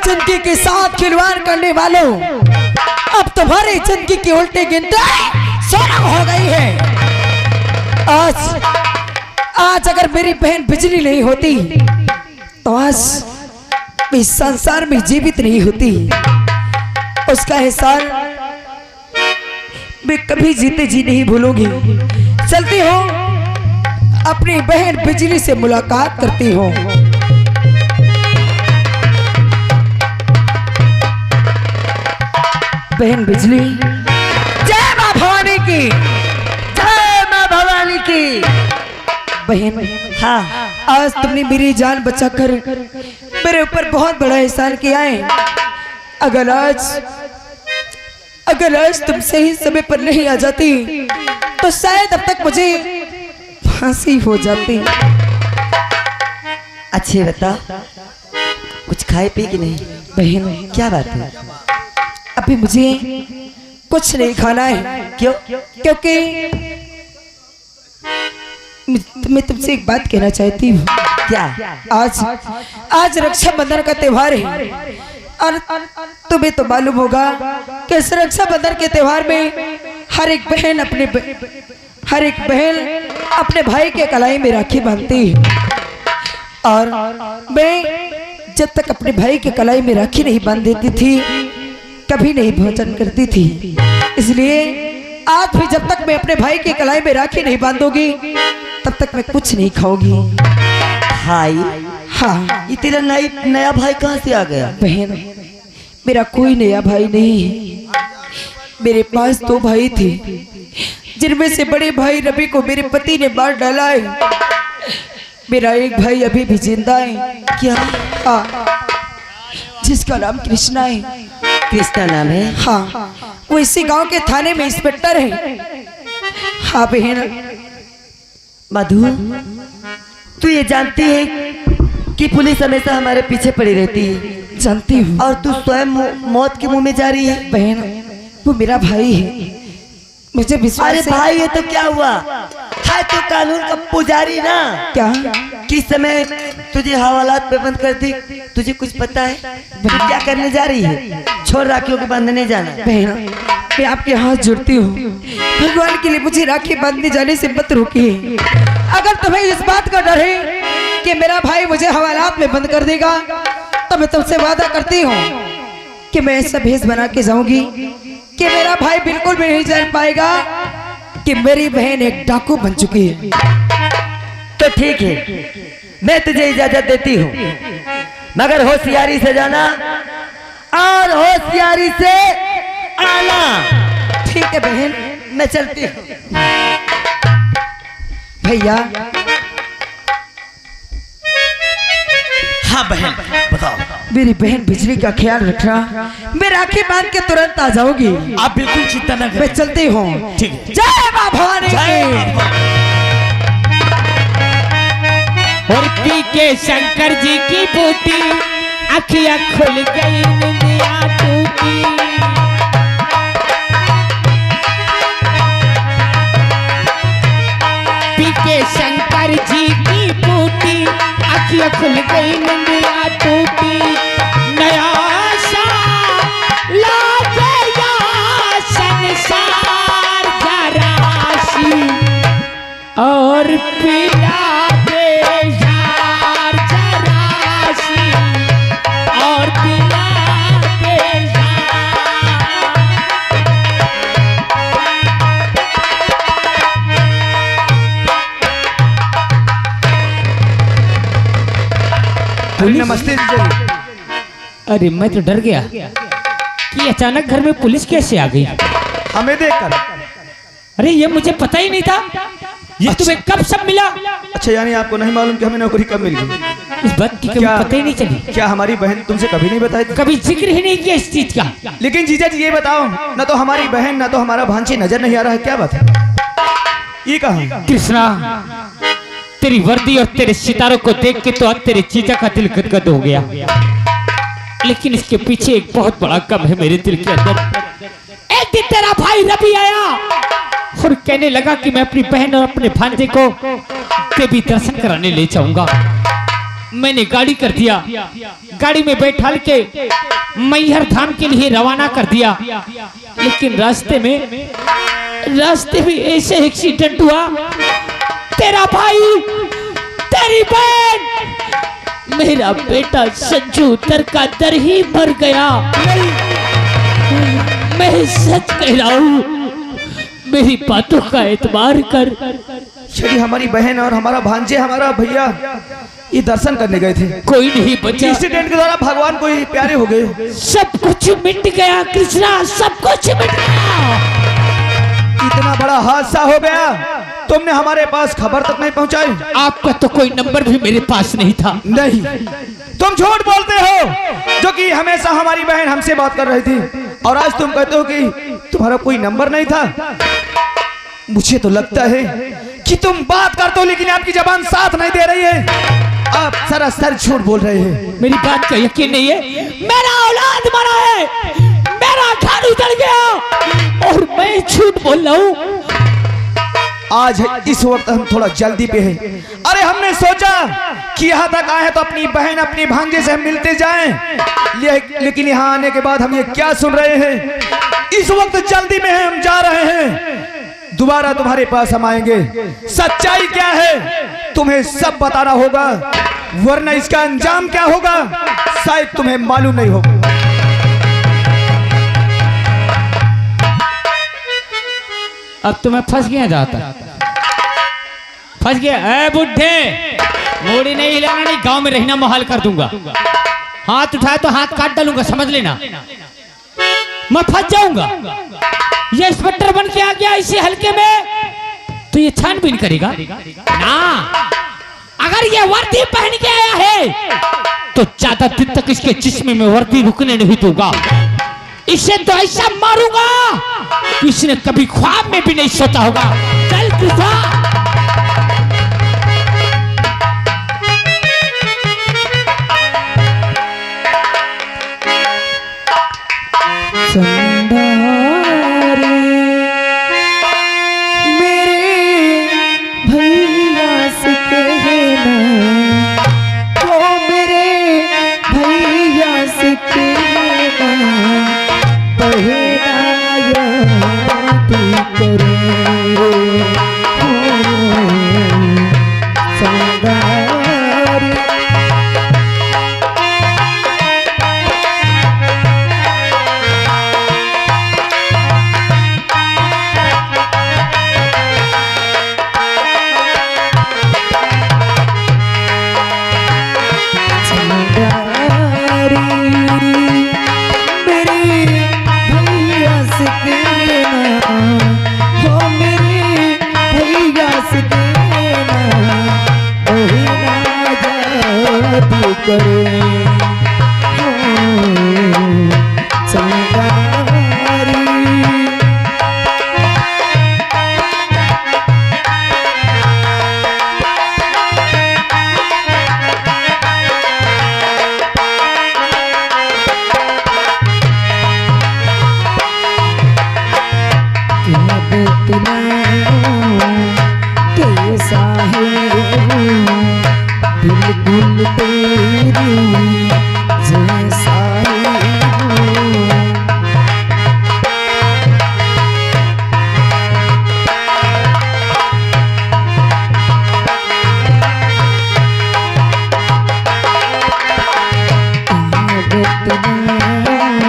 जिंदगी के साथ खिलवाड़ करने वालों, अब तुम्हारी जिंदगी की उल्टी गिनती सोना हो गई है। आज अगर मेरी बहन बिजली नहीं होती तो आज इस संसार में जीवित नहीं होती। उसका एहसान मैं कभी जीते जी नहीं भूलूंगी। चलती हूँ, अपनी बहन बिजली से मुलाकात करती हूँ। बहन बिजली, जय माँ भवानी की, जय माँ भवानी की। बहन, हाँ, आज तुमने मेरी जान बचाकर मेरे ऊपर बहुत बड़ा एहसान किया है। अगर आज तुम सही समय पर नहीं आ जाती तो शायद अब तक मुझे फांसी हो जाती। अच्छे बता, कुछ खाए पी कि नहीं? बहन, क्या बात है? अभी मुझे कुछ नहीं खाना है। क्यों? क्योंकि मैं तुमसे एक बात कहना चाहती हूँ। क्या? आज रक्षाबंधन का त्योहार है और तुम्हें तो मालूम होगा कि इस रक्षाबंधन के त्योहार में हर एक बहन अपने भाई के कलाई में राखी बांधती है। और मैं जब तक अपने भाई के कलाई में राखी नहीं बांध देती थी कभी नहीं भोजन करती थी। इसलिए आज भी जब तक मैं अपने भाई के कलाई में राखी नहीं बांधूंगी तब तक मैं कुछ नहीं खाऊंगी। भाई? हाँ। ये तेरा नया भाई कहाँ से आ गया? बहन, मेरा कोई नया भाई नहीं है। मेरे पास 2 भाई थे, जिनमें से बड़े भाई रवि को मेरे पति ने मार डाला है। मेरा एक भाई अभी भी जिंदा है। क्या? हाँ, जिसका नाम कृष्णा है। कृष्णा नाम है? हाँ, वो इसी गांव के थाने में इंस्पेक्टर है। हाँ बहन। मधु, तू ये जानती है कि पुलिस हमेशा हमारे पीछे पड़ी रहती है? जानती हूँ। और तू स्वयं मौत के मुंह में जा रही है? बहन, वो मेरा भाई है, मुझे विश्वास है। अरे भाई है तो क्या हुआ? है तो कानून का पुजारी ना। क्या? किस समय तुझे हवालात पे बंद कर दी, तुझे कुछ पता है? तू क्या करने जा रही है? छोड़ राखियों के बांधने जाना। बहन, मैं आपके हाथ जोड़ती हूँ, भगवान के लिए मुझे राखी बांधने जाने से मत रोकिए। अगर तुम्हें इस बात का डर है कि मेरा भाई मुझे हवालात में बंद कर देगा तो मैं तुमसे वादा करती हूँ कि मैं ऐसा भेष बना के जाऊंगी कि मेरा भाई बिल्कुल भी नहीं जान पाएगा कि मेरी बहन एक डाकू बन चुकी है। तो ठीक है, मैं तुझे इजाजत देती हूँ, मगर होशियारी से जाना और होशियारी से आना। ठीक है बहन, मैं चलती हूँ। भैया। हाँ बहन, बताओ। मेरी बहन बिजली का ख्याल रखना, मैं राखी बांध के तुरंत आ जाऊंगी। आप बिल्कुल चिंता न करें। मैं चलती हूँ। ठीक है। जय माँ भवानी की। और पी के शंकर जी की बूटी अखियां खुल गई, निंदिया टूटी। पी के शंकर जी की बूटी अखियां खुल गई, निंदिया टूटी। नया सा लागे या संसार जरासी और पीला नमस्ते। अरे मैं तो डर गया कि अचानक घर में पुलिस कैसे आ गई। हमें देखकर? अरे ये मुझे पता ही नहीं था। ये तुम्हें कब सब मिला? अच्छा, यानी आपको नहीं मालूम कि हमें नौकरी कब मिल गई? इस बात की कभी पता ही नहीं चली। क्या हमारी बहन तुमसे कभी नहीं बताई? कभी जिक्र ही नहीं किया इस चीज का। लेकिन जीजा जी ये बताओ, ना तो हमारी बहन ना तो हमारा भांजी नजर नहीं आ रहा है, क्या बात है? ये कहा? कृष्णा, तेरी वर्दी और तेरे सितारों को देख के तो आज तेरे चीचा का दिल गदगद हो गया, लेकिन इसके पीछे एक बहुत बड़ा कम है मेरे दिल के अंदर। एक दिन तेरा भाई रवि आया और कहने लगा कि मैं अपनी बहन और अपने भांजे को देवी दर्शन कराने ले जाऊंगा। मैंने गाड़ी कर दिया, गाड़ी में बैठा के मैहर धाम के लिए रवाना कर दिया। लेकिन रास्ते में ऐसे एक्सीडेंट हुआ, तेरा भाई, तेरी बहन, मेरा बेटा संजू दर का दर ही मर गया। मैं सच कह रहा हूँ, मेरी बातों का एतबार कर। यदि हमारी बहन और हमारा भांजे, हमारा भैया ये दर्शन करने गए थे, कोई नहीं बचा। एक्सीडेंट के द्वारा भगवान को ही प्यारे हो गए। सब कुछ मिट गया कृष्णा, सब कुछ मिट गया। इतना बड़ा हादसा हो गया, तुमने हमारे पास खबर तक नहीं पहुंचाई। आपका तो कोई नंबर भी मेरे पास नहीं था। नहीं, तुम झूठ बोलते हो, जो कि हमेशा हमारी बहन हमसे बात कर रही थी, और आज तुम कहते हो कि तुम्हारा कोई नंबर नहीं था। मुझे तो लगता है कि तुम बात करते हो लेकिन आपकी जबान साथ नहीं दे रही है। आप सरासर झूठ बोल रहे हैं। मेरी बात का यकीन नहीं है। मेरा औलाद मरा है, मेरा घर उजड़ गया और मैं झूठ बोल रहा हूँ। आज इस वक्त हम थोड़ा जल्दी पे हैं। अरे हमने सोचा कि यहाँ तक आए तो अपनी बहन, अपनी भांजे से हम मिलते जाएं, लेकिन यहाँ आने के बाद हम ये क्या सुन रहे हैं? इस वक्त जल्दी में हम जा रहे हैं, दोबारा तुम्हारे पास हम आएंगे। सच्चाई क्या है तुम्हें सब बताना होगा, वरना इसका अंजाम क्या होगा शायद तुम्हें मालूम नहीं होगा। अब तो मैं फंस गया, जाता फंस गया। ए बुढ़े, मोड़ी नहीं हिलाना, नहीं गांव में रहना मुहाल कर दूंगा। हाथ उठाए तो हाथ काट डालूंगा, समझ लेना। मैं फंस जाऊंगा। ये इंस्पेक्टर बन के आ गया इसी हल्के में, तो ये छानबीन करेगा ना। अगर ये वर्दी पहन के आया है तो ज्यादा दिन तक इसके जिस्म में वर्दी रुकने नहीं दूंगा। इसे तो ऐसा मारूंगा कि इसने कभी ख्वाब में भी नहीं सोचा होगा। चल कृष्णा।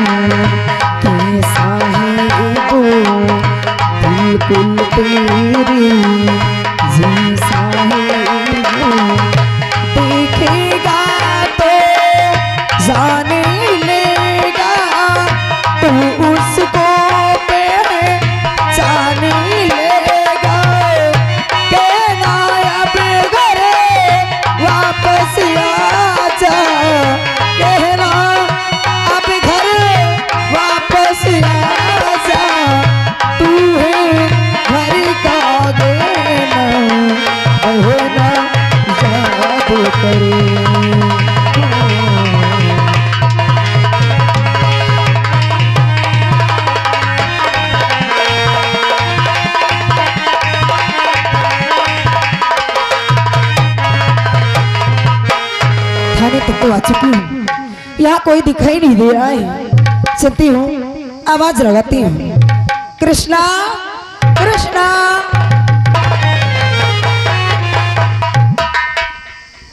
बिल्कुल तेरी जैसा बिल्कुल तेरी जैसा देखेगा तो जान लेगा, तू उसको पहचान लेगा। कहना अब घरे वापस आजा, कहना अब घर वापस आजा, तू है घर का ठिकाने तक तो आ चुकी हूँ, यहाँ कोई दिखाई नहीं दे रहा है। चलती हूँ, आवाज लगाती हूँ, कृष्णा कृष्णा।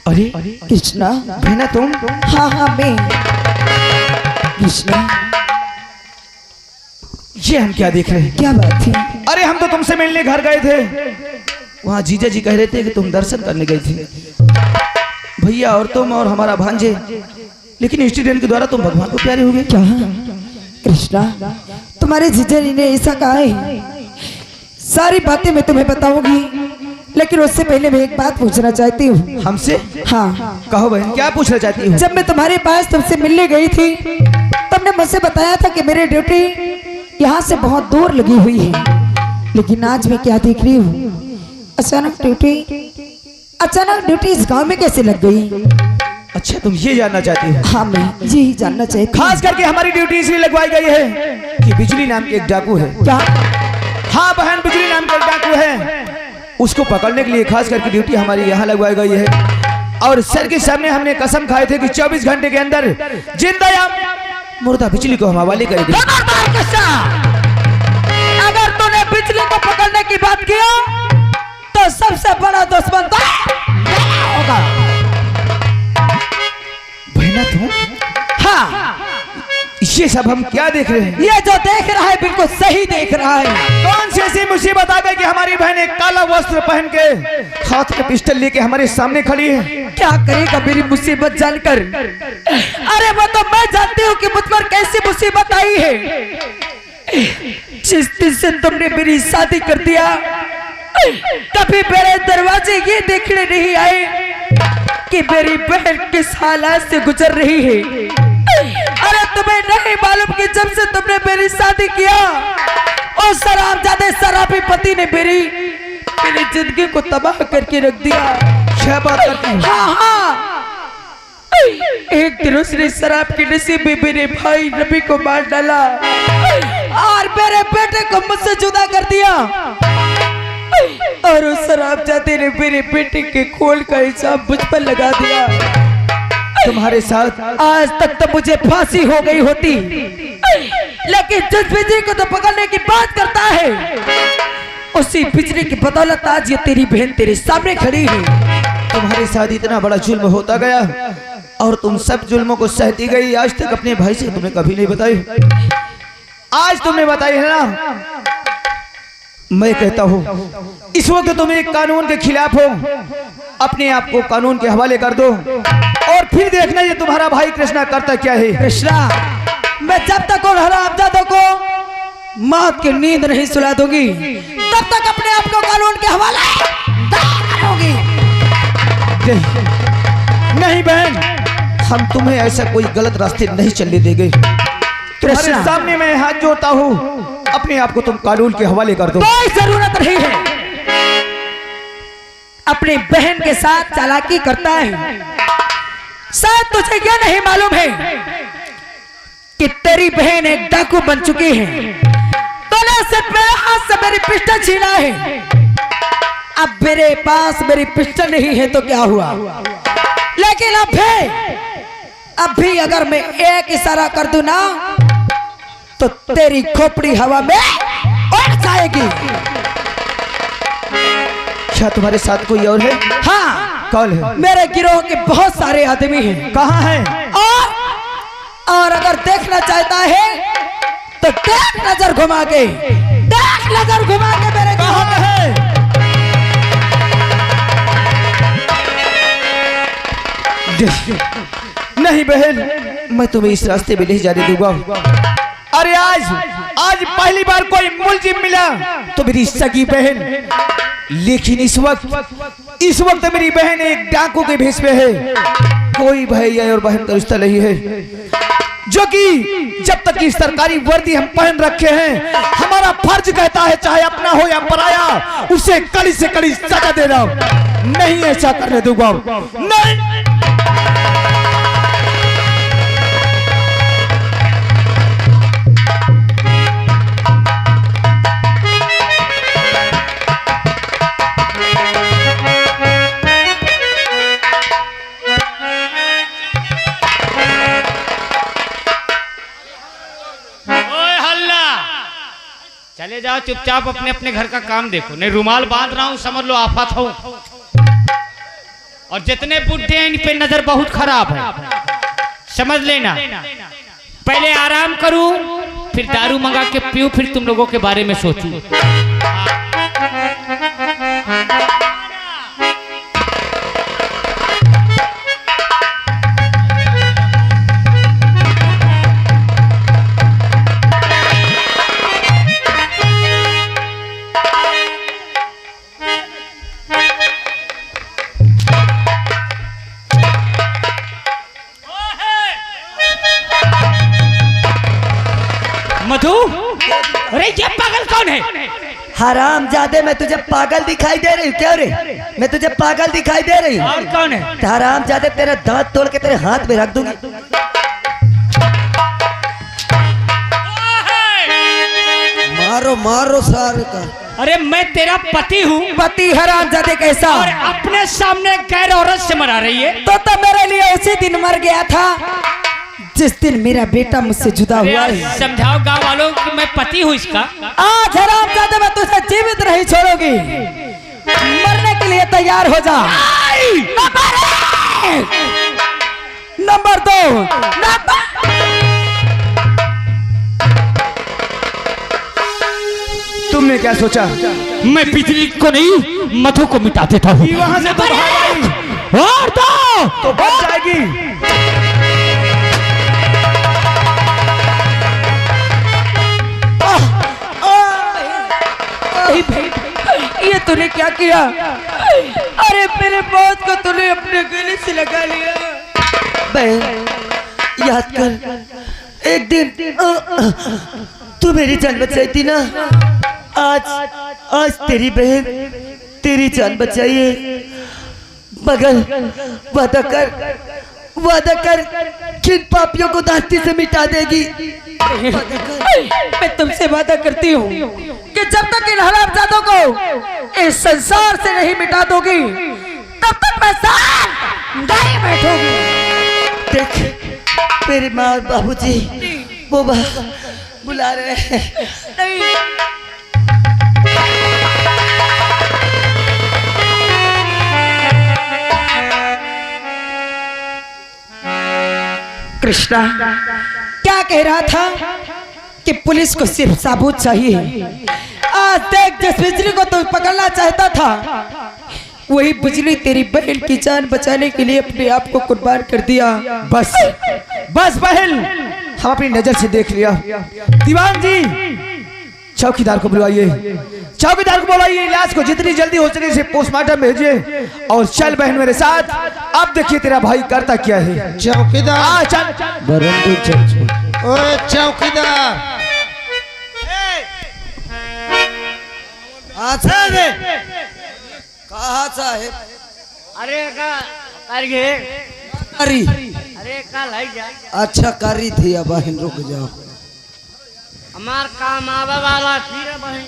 अरे कृष्णा, बहना तुम? हाँ हाँ मैं। कृष्णा, ये हम क्या देख रहे हैं? क्या बात थी? अरे हम तो तुमसे मिलने घर गए थे, वहाँ जीजा जी कह रहे थे कि तुम दर्शन करने गई थी, भैया और तुम और हमारा भांजे, लेकिन इंसिडेंट के द्वारा तुम भगवान को प्यारे हो गए। क्या कृष्णा, तुम्हारे जीजा जी ने ऐसा कहा है? सारी बातें मैं तुम्हें बताऊंगी, लेकिन उससे पहले मैं एक बात पूछना चाहती हूँ। हमसे? हाँ कहो बहन, क्या पूछना चाहती हो? जब मैं तुम्हारे पास तुमसे मिलने गई थी, तुमने मुझसे बताया था कि मेरी ड्यूटी यहाँ से बहुत दूर लगी हुई है, लेकिन आज मैं क्या देख रही हूँ, अचानक ड्यूटी इस गांव में कैसे लग गई? अच्छा, तुम ये जानना चाहती हो? हाँ, मैं यही जानना चाहती हूँ। खास करके हमारी ड्यूटी इसलिए लगवाई गई है कि बिजली नाम के एक डाकू है। क्या? हाँ बहन, बिजली नाम का एक डाकू है, उसको पकड़ने के लिए खास करके ड्यूटी हमारी यहाँ लगवाई गई है। और सर के सामने हमने कसम खाए थे कि 24 घंटे के अंदर जिंदा या मुर्दा बिजली को हम हवाले करेंगे। अगर तूने बिजली को पकड़ने की बात किया तो सबसे बड़ा दुश्मन तो होगा। बहना तुम? हाँ, ये सब हम क्या देख रहे हैं? ये जो देख रहा है बिल्कुल सही देख रहा है। कौन सी ऐसी मुसीबत आ गई कि हमारी बहन एक काला वस्त्र पहन के हाथ में पिस्टल लेके हमारे सामने खड़ी है? क्या करेगा मेरी मुसीबत जानकर? अरे वो तो मैं जानती हूँ कि मुझ पर कैसी मुसीबत आई है। जिस दिन से तुमने मेरी शादी कर दिया, कभी मेरे दरवाजे ये देखने नहीं आए कि मेरी बहन किस हालात से गुजर रही है। अरे तुम्हें नहीं मालूम कि जब से तुमने मेरी शादी किया, उस शराबजादे शराबी पति ने मेरी जिंदगी को तबाह करके रख दिया। क्या बात करती है? हाँ हाँ, एक दिन उसने शराब के नशे में मेरे भाई रवि को मार डाला और मेरे बेटे को मुझसे जुदा कर दिया, और उस शराबजादे ने मेरे बेटे के खोल का हिसाब मुझ पर लगा दिया। तुम्हारे साथ आज तक तो मुझे फांसी हो गई होती, लेकिन जिस बिजली को तो पकड़ने की बात करता है, उसी बिजली की बदौलत आज ये तेरी बहन तेरे सामने खड़ी है। तुम्हारे साथ इतना बड़ा जुल्म होता गया और तुम सब जुल्मों को सहती गई। आज तक अपने भाई से तुमने कभी नहीं बताई, आज तुमने बताई है ना। मैं कहता हूँ इस वक्त तुम एक कानून के खिलाफ हो, अपने आप को कानून के हवाले कर दो और फिर देखना ये तुम्हारा भाई कृष्णा करता क्या है। कृष्णा, मैं जब तक उन हरामजादों को मौत की नींद नहीं सुला दूंगी, तब तक अपने आप को कानून के हवाले करूंगी। नहीं बहन, हम तुम्हें ऐसा कोई गलत रास्ते नहीं चलने देंगे। तुम्हारे सामने मैं हाथ जोड़ता हूँ, अपने आप को तुम कानून के हवाले कर दो। कोई जरूरत नहीं है, अपनी बहन के साथ चालाकी करता है। शायद तुझे यह नहीं मालूम है कि तेरी बहन एक डाकू बन चुकी है। तूने सिर्फ मेरे हाथ से मेरी पिस्टल छीना है। अब मेरे पास मेरी पिस्टल नहीं है तो क्या हुआ, लेकिन अब भी अगर मैं एक इशारा कर दूं ना, तो तेरी खोपड़ी हवा में उड़ जाएगी। क्या तुम्हारे साथ कोई और है? हाँ, कौन है? मेरे गिरोह के बहुत सारे आदमी हैं। कहाँ हैं? और अगर देखना चाहता है तो देख नजर घुमा के, देख नजर घुमा के मेरे गिरोह में है। नहीं बहन, मैं तुम्हें इस रास्ते में नहीं जाने दूंगा। अरे आज पहली बार कोई मुलजिम मिला तो मेरी सगी बहन, लेकिन इस वक्त मेरी बहन एक डाकू के भेष में है। कोई भाई और बहन का रिश्ता नहीं है, जो कि जब तक की सरकारी वर्दी हम पहन रखे हैं, हमारा फर्ज कहता है चाहे अपना हो या पराया, उसे कड़ी से कड़ी सजा देना। नहीं ऐसा करने दूंगा, नहीं। चले जाओ चुपचाप अपने अपने घर का काम देखो। नहीं रुमाल बांध रहा हूँ समझ लो आफत हो। और जितने बुढ़े हैं इन पे नजर बहुत खराब है, समझ लेना। पहले आराम करूं फिर दारू मंगा के पीऊं फिर तुम लोगों के बारे में सोचूं। मधु, अरे ये पागल कौन है? हराम जादे, मैं तुझे पागल दिखाई दे रही हूँ क्या रे? मैं तुझे पागल दिखाई दे रही हूँ? और कौन है? हराम जादे, तेरा दांत तोड़ के तेरे हाथ में रख दूंगी। मारो मारो सारे का। अरे मैं तेरा पति हूँ। पति हराम जादे कैसा? और अपने सामने गैर औरत से मरा रही है। तो मेरे लिए उसी दिन मर गया था जिस दिन मेरा बेटा मुझसे जुदा हुआ है। समझाओ गांव वालों कि मैं पति हूँ इसका। आज हराम जादे मैं तुझे जीवित नहीं छोड़ूंगी, मरने के लिए तैयार हो जा। नंबर 2 तुमने क्या सोचा? मैं बिजली को नहीं मधु को मिटा देता हूँ। वहां से तो भाग आई। और तो बच जाएगी। ये तूने क्या किया? अरे मेरे मौत को तूने अपने गले से लगा लिया। बहन, याद कर एक दिन तू मेरी जान बचाई थी ना। आज तेरी बहन तेरी जान बचाई है। मगर वादा कर किन पापियों को दास्ती से मिटा देगी। मैं तुमसे वादा करती हूँ कि जब तक इन हरामजादों को इस संसार से नहीं मिटा दोगी तब तक मैं साथ नहीं बैठूंगी। देख मेरे माँ और बाबूजी वो बुला रहे हैं। कृष्णा क्या कह रहा था कि पुलिस को सिर्फ साबुत चाहिए। आज देख, जिस बिजली को तू पकड़ना चाहता था वही बिजली तेरी बहन की जान बचाने के लिए अपने आप को कुर्बान कर दिया। बस बहन, हम अपनी नजर से देख लिया। दीवान जी, चौकीदार को बुलाइए, चौकीदार को बुलाइए, लाश को जितनी जल्दी हो सके इसे पोस्टमार्टम भेजिए। और चल बहन मेरे साथ। अब देखिए तेरा भाई करता क्या है। चौकीदार, चल। ओए चौकीदार, कहा साहेब? अरे करी, कल है जा। अच्छा करी थी। अब बहन रुक जाओ, हमार काम आवे वाला थी रे बहन।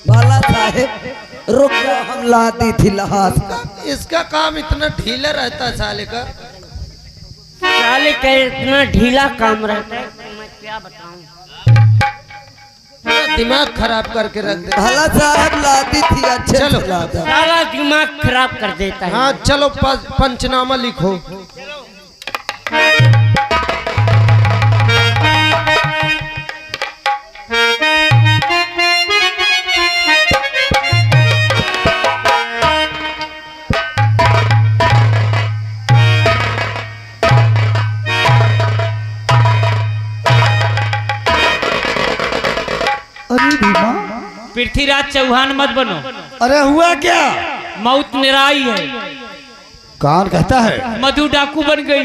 बाला साहेब रुक जाओ, हम ला दी थी लहास का। इसका काम इतना ढीला रहता है साले का। साले का इतना ढीला काम रहता है मैं क्या बताऊं। दिमाग खराब करके रख दे। भला साहब ला दी थी, अच्छे चलो। से ला दा। सारा दिमाग खराब कर देता है। हाँ चलो पंचनामा लिखो। अरे भीमा, पृथ्वीराज चौहान मत बनो। अरे हुआ क्या? मौत निराई है। कौन कहता है? मधु डाकू बन गई।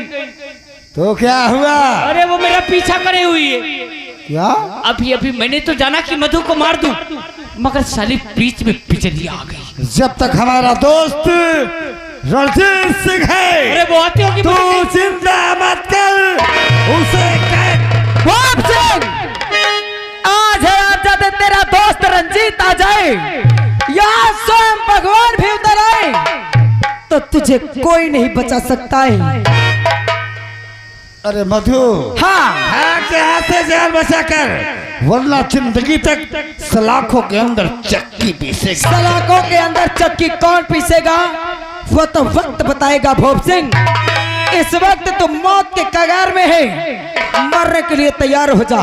तो क्या हुआ? अरे वो मेरा पीछा करे हुई है। क्या? अभी मैंने तो जाना कि मधु को मार दूं, मगर साली बीच में बिजली आ गई। जब तक हमारा दोस्त रणजीत सिंह है, अरे वो आती होगी। तू चिंता मत कर, उसे आज है आप जाते तेरा दोस्त रंजीत आ जाए या स्वयं भगवान भी उतर आए तो तुझे कोई नहीं बचा सकता है। अरे मधु, हाँ भाग से हाथ से जान बचा कर वरना जिंदगी तक सलाखों के अंदर चक्की पीसेगा। सलाखों के अंदर चक्की कौन पीसेगा वो तो वक्त बताएगा भोप सिंह। इस वक्त तो मौत के कगार में है, मरने के लिए तैयार हो जा।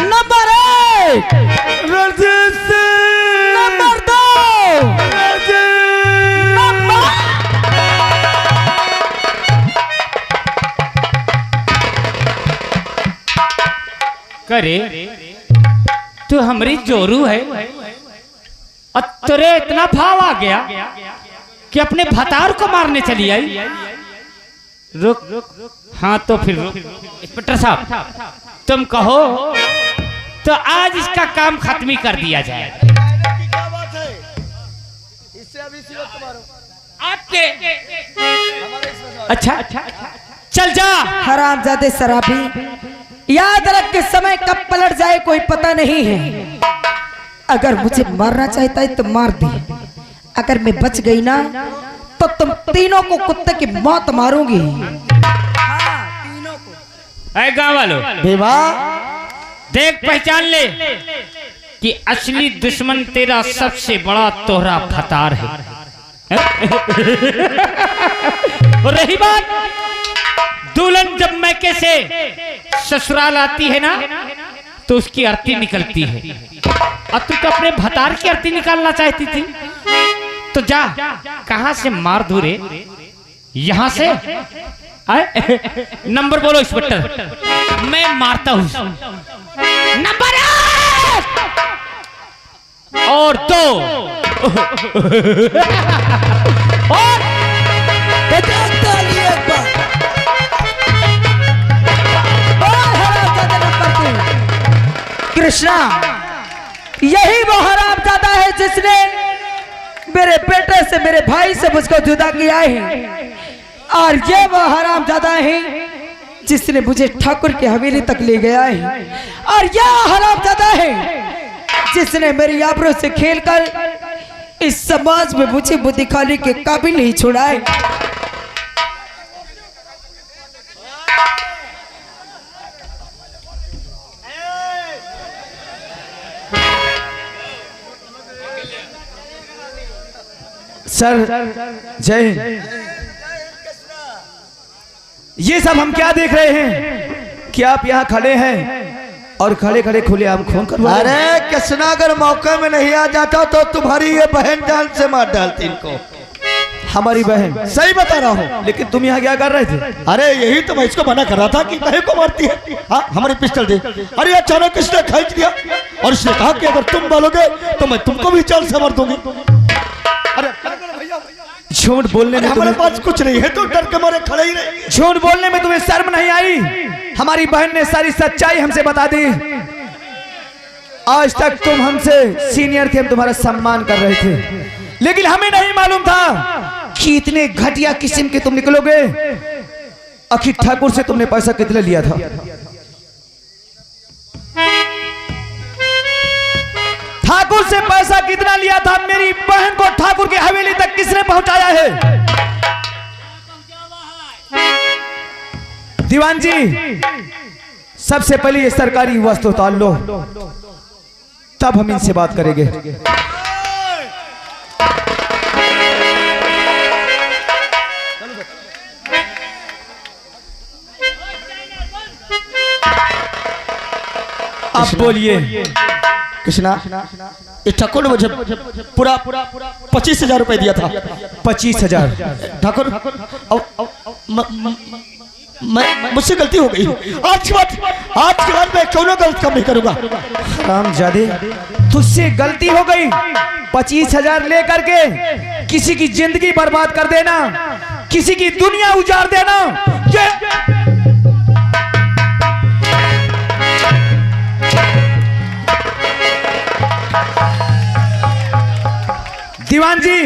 नंबर 1 रणजीत सिंह, नंबर 2 करे तू हमारी जोरू है और तेरे इतना भाव आ गया कि अपने भतार को मारने चली आई। रुक, हाँ तो फिर रुक। इंस्पेक्टर साहब तुम कहो तो आज इसका काम खत्म ही कर दिया जाए। आपके अच्छा चल जा। हरामजादे शराबी, याद रख के समय कब पलट जाए कोई पता नहीं है। अगर मुझे मारना चाहता है तो मार दे, अगर मैं बच गई ना तो तुम तीनों को कुत्ते की मौत मारूंगी। ऐ गाँव वालों, देख पहचान ले कि असली दुश्मन तेरा सबसे बड़ा तोहरा भतार है। और रही बात दुल्हन जब मैके से ससुराल आती है ना तो उसकी अर्थी निकलती है, और तू तो अपने भतार की अर्थी निकालना चाहती थी। तो जा, कहां से मार दूरे यहां से आए। नंबर बोलो इंस्पेक्टर, मैं मारता हूं। नंबर 1 और 2 और कृष्णा, यही वो हरामजादा है जिसने मेरे बेटे से, मेरे भाई से मुझको जुदा किया है, और ये वो हरामजादा है जिसने मुझे ठाकुर की हवेली तक ले गया है, और यह हरामजादा है जिसने मेरी आबरू से खेलकर इस समाज में मुझे मुंह दिखाने के काबिल नहीं छोड़ा है। सर जय हिंद। ये सब हम क्या देख रहे हैं कि आप यहाँ खड़े हैं और खड़े खड़े खुले आम खून कर। अरे कृष्णा, अगर मौके में नहीं आ जाता तो तुम्हारी ये बहन जान से मार डालती इनको। हमारी बहन? सही बता रहा हूँ। लेकिन तुम यहाँ क्या कर रहे थे? अरे यही तो मैं इसको मना कर रहा था कि बहन को मारती है। हाँ, हमारी पिस्टल दे। अरे अचानक इसने खींच दिया और इसने कहा कि अगर तुम बोलोगे तो मैं तुमको भी चाल से मार दूंगी। अरे झूठ बोलने में हमारे पास कुछ नहीं है तो डर के मारे खड़े ही रहे। झूठ बोलने में तुम्हें शर्म नहीं आई? हमारी बहन ने सारी सच्चाई हमसे बता दी। आज तक तुम हमसे सीनियर थे, हम तुम्हारा सम्मान कर रहे थे, लेकिन हमें नहीं मालूम था कि इतने घटिया किस्म के तुम निकलोगे। आखिर ठाकुर से तुमने पैसा कितना लिया था? ठाकुर से पैसा कितना लिया था? मेरी बहन को ठाकुर की हवेली तक किसने पहुंचाया है? दीवान जी, सबसे पहले ये सरकारी वस्तु उतार लो, तब हम इनसे बात करेंगे। आप बोलिए। कृष्णा, इस ठाकुर ने मुझे पूरा 25,000 रुपए दिया था। 25,000? ठाकुर, मुझसे गलती हो गई। आज के बाद मैं क्यों गलत काम नहीं करूंगा। रामजादे, तुझसे गलती हो गई। 25,000 लेकर के किसी की जिंदगी बर्बाद कर देना, किसी की दुनिया उजाड़ देना, ये दीवान जी,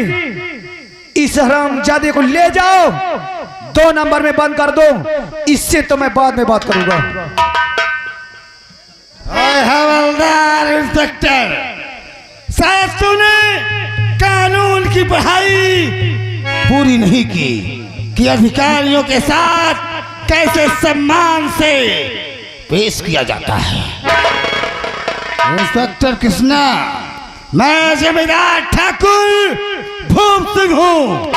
इस हरामजादे को ले जाओ, 2 नंबर में बंद कर दो। इससे तो मैं बाद में बात करूंगा। हवलदार इंस्पेक्टर, शायद तूने कानून की पढ़ाई पूरी नहीं की कि अधिकारियों के साथ कैसे सम्मान से पेश किया जाता है। इंस्पेक्टर कृष्णा, मैं जमींदार ठाकुर भूप सिंह हूँ।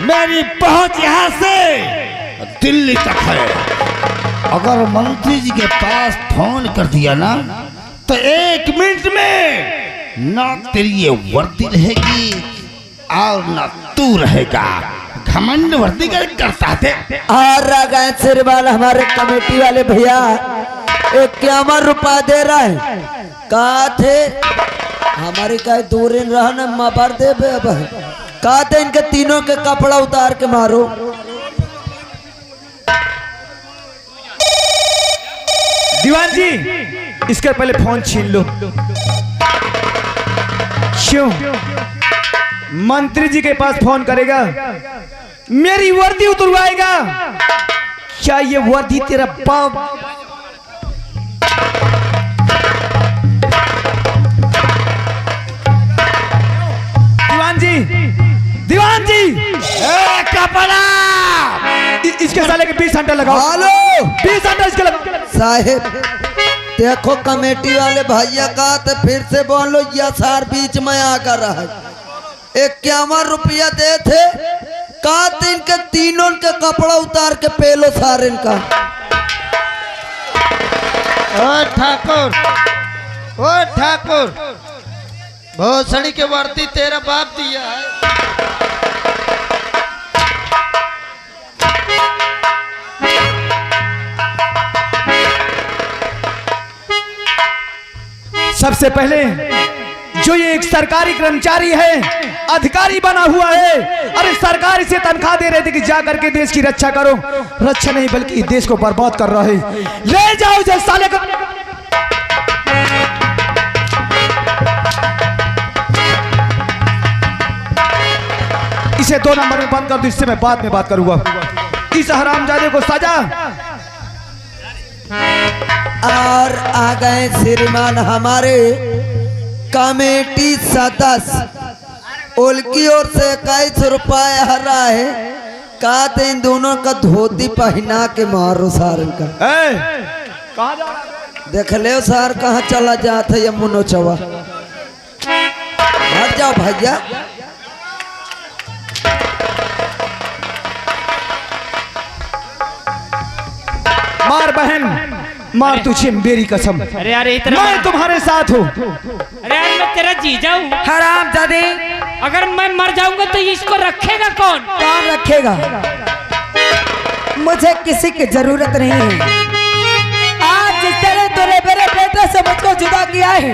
मेरी पहुंच यहाँ से दिल्ली तक है। अगर मंत्री जी के पास फोन कर दिया ना तो 1 मिनट में ना तेरी ये वर्दी रहेगी और ना तू रहेगा। घमंड वर्दी करता थे। और गए सिरवाल हमारे कमेटी वाले भैया 51 रुपया दे रहा है। कहा थे हमारी का दूर रहना मबर दे कहा थे इनके तीनों के कपड़ा उतार के मारो। दीवान जी इसके पहले फोन छीन लो। क्यों मंत्री जी के पास फोन करेगा, मेरी वर्दी उतरवाएगा? क्या ये वर्दी तेरा बाप? दीवान जी कपड़ा इसके साले के 20 घंटा लगाओ। हेलो 20 घंटा इसके लगाओ। साहेब देखो कमेटी वाले भैया का तो फिर से बोलो या सार बीच में आकर रहा है। 51 रुपया दे थे कहा थे इनके तीनों के कपड़ा उतार के पेलो सारे इनका। ओ ठाकुर भोसड़ी के वर्दी तेरा बाप दिया है। सबसे पहले जो ये एक सरकारी कर्मचारी है, अधिकारी बना हुआ है, अरे सरकार इसे तनख्वाह दे रहे थे कि जा करके देश की रक्षा करो। रक्षा नहीं बल्कि देश को बर्बाद कर रहा है। ले जाओ इसे साले को। इसे 2 नंबर में बंद कर दो, इससे मैं बाद में बात करूंगा। इस हरामजादे को सजा। और आ गए श्रीमान हमारे कमेटी सदस्य, उनकी ओर से 21 रुपया हरा है। कहा थे इन दोनों का धोती पहना के मारो सारन का। कहाँ जा रहा है? देख ले सार कहाँ चला जाता है यमुनो चवा। हट जाओ भैया। मार बहन मार, तुझे मेरी कसम। अरे यार इतना मैं तुम्हारे साथ हूँ। अरे यार मैं तेरा जीजा हूँ। हराम जादे अगर मैं मर जाऊंगा तो इसको रखेगा कौन? कौन रखेगा? मुझे किसी की जरूरत नहीं है। आज जिस तरह तूने मेरे बेटे से मुझको जुदा किया है,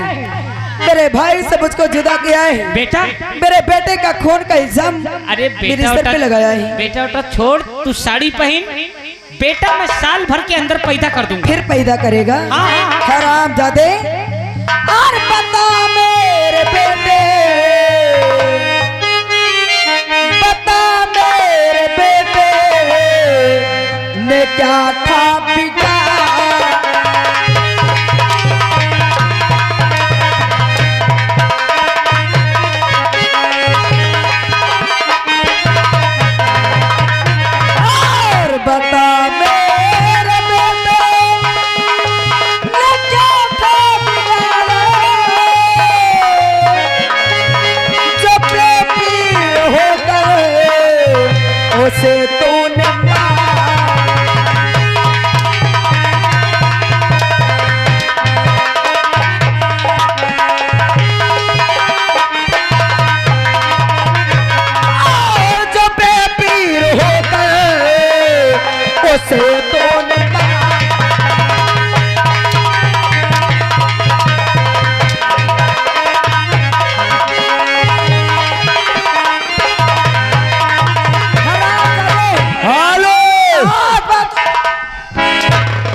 मेरे भाई से मुझको जुदा किया है, बेटा मेरे बेटे का खून का इल्जाम अरे मेरे बेटा सर पे लगाया है। बेटा उठा छोड़, तू साड़ी पहन। बेटा मैं साल भर के अंदर पैदा कर दूंगा। फिर पैदा करेगा? हाँ। हराम जादे। और बता मेरे बेटे, बता मेरे बेटे ने क्या था बिगाड़। बता मेरे बेटे ने क्या था बिगाड़ा, जो प्रेमी होकर उसे तूने जो बेपीर होकर उसे तूने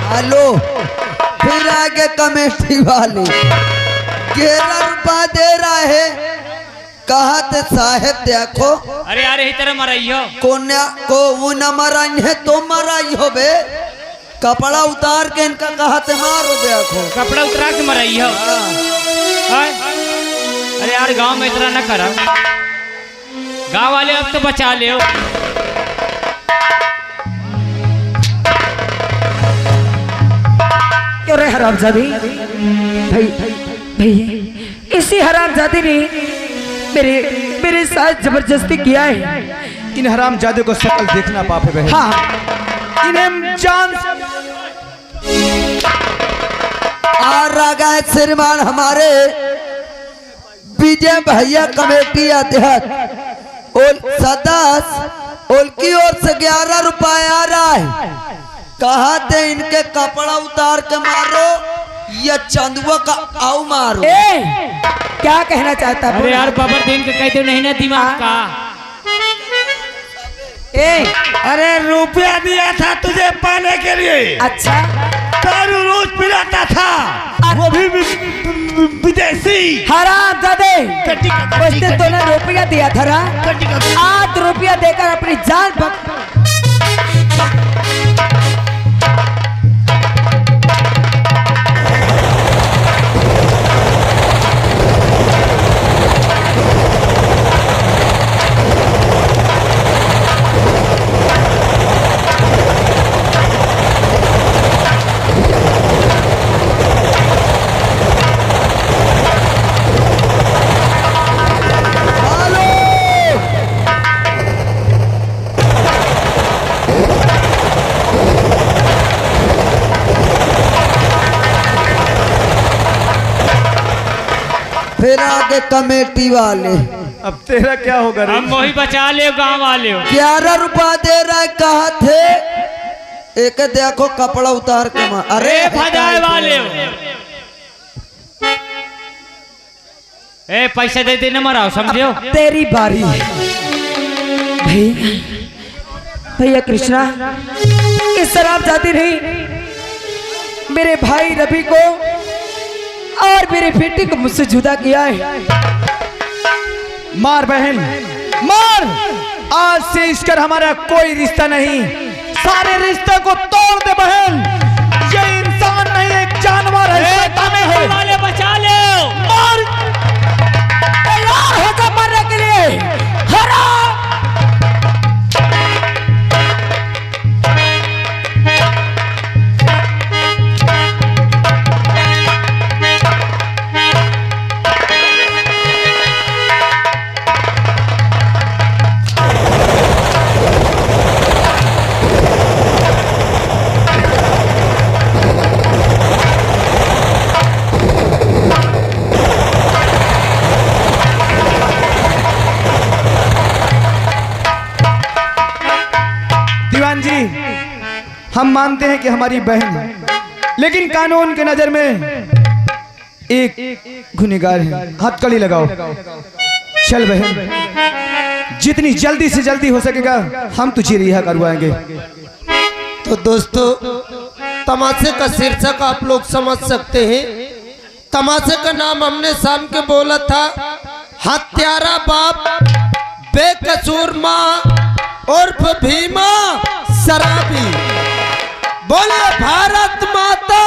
हेलो फिर आगे कमेटी वाले 11 रुपया दे रहा है। कहा थे साहेब देखो अरे यार यही तरह मराई हो। को वो न मराई है तो मराई हो बे। कपड़ा उतार के इनका कहा थे मारो देखो। कपड़ा उतरा के मराई हो। हाँ? अरे यार गांव में इतना न करा। गांव वाले अब तो बचा ले हो। क्यों रे हरामजादी? भाई भैया इसी हरामजादी ने मेरे मेरे साथ जबरदस्ती किया है। इन हरामजादे को शकल देखना पाप है बहन। हाँ इन्हें जान आ गए श्रीमान हमारे विजय भैया कमेटी अध्यक्ष और सदस्य उनकी ओर से 11 रुपए आ रहा है। कहा थे इनके कपड़ा उतार के मारो या चंदुआ का आओ मारो। क्या कहना चाहता है? अरे यार बाबर दिन के कहते नहीं ना दिमाग का। अरे रुपया दिया था तुझे पाने के लिए। अच्छा दारू रोज पिलाता था, वो भी विदेशी। हरामजादे उसने तो ना रुपया दिया था ना, आज रुपया देकर अपनी जान फिर आगे कमेटी वाले। अब तेरा क्या होगा रे? हम वही बचा ले गांव वाले हो। 11 रुपया दे रहा है। कहा थे एक देखो कपड़ा उतार के मार। अरे फजाए वाले हो। ए पैसा दे देने मराओ समझो। तेरी बारी भैया। भैया कृष्णा इस शराब जाती नहीं मेरे भाई रवि को और मेरे बेटे को मुझसे जुदा किया है। मार बहन मार, आज से इसकर हमारा कोई रिश्ता नहीं। सारे रिश्ते को तोड़ दे बहन। ये इंसान नहीं एक जानवर है, शैतान है। वाले बचा ले। मार तैयार हो जा मरने के लिए। हराम दीवान जी, हम मानते हैं कि हमारी बहन, लेकिन कानून के नजर में एक गुनहगार है। हथकड़ी लगाओ। चल बहन, जितनी जल्दी से जल्दी हो सकेगा हम तुझे रिहा करवाएंगे। तो दोस्तों तमाशे का शीर्षक आप लोग समझ सकते हैं। तमाशे का नाम हमने शाम के बोला था हत्यारा बाप बेकसूर माँ उर्फ भीमा शराबी। बोले भारत माता